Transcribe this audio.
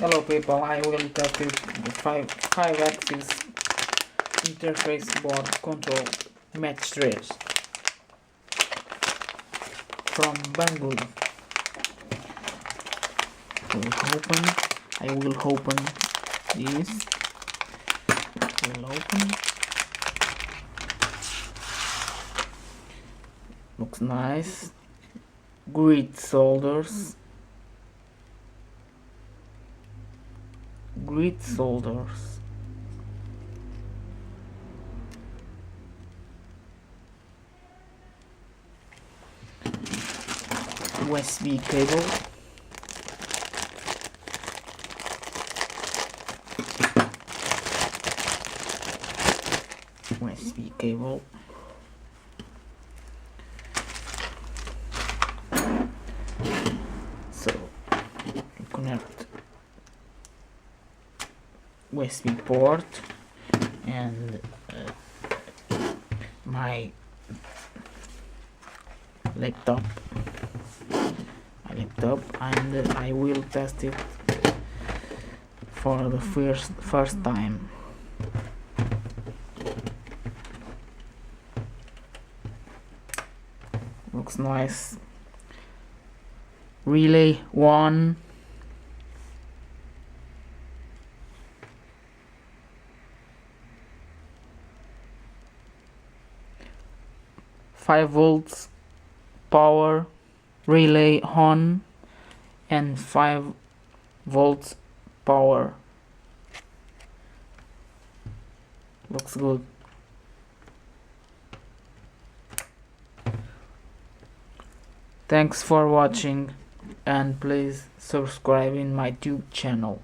Hello people, I will test the 5-axis interface board control Mach3 from Banggood. I will open this. Looks nice. Grid solders. USB cable. So you connect USB port and my laptop, and I will test it for the first time. Looks nice. Relay 1, five volts power relay on and 5 volts power. Looks good. Thanks for watching, and please subscribe in my YouTube channel.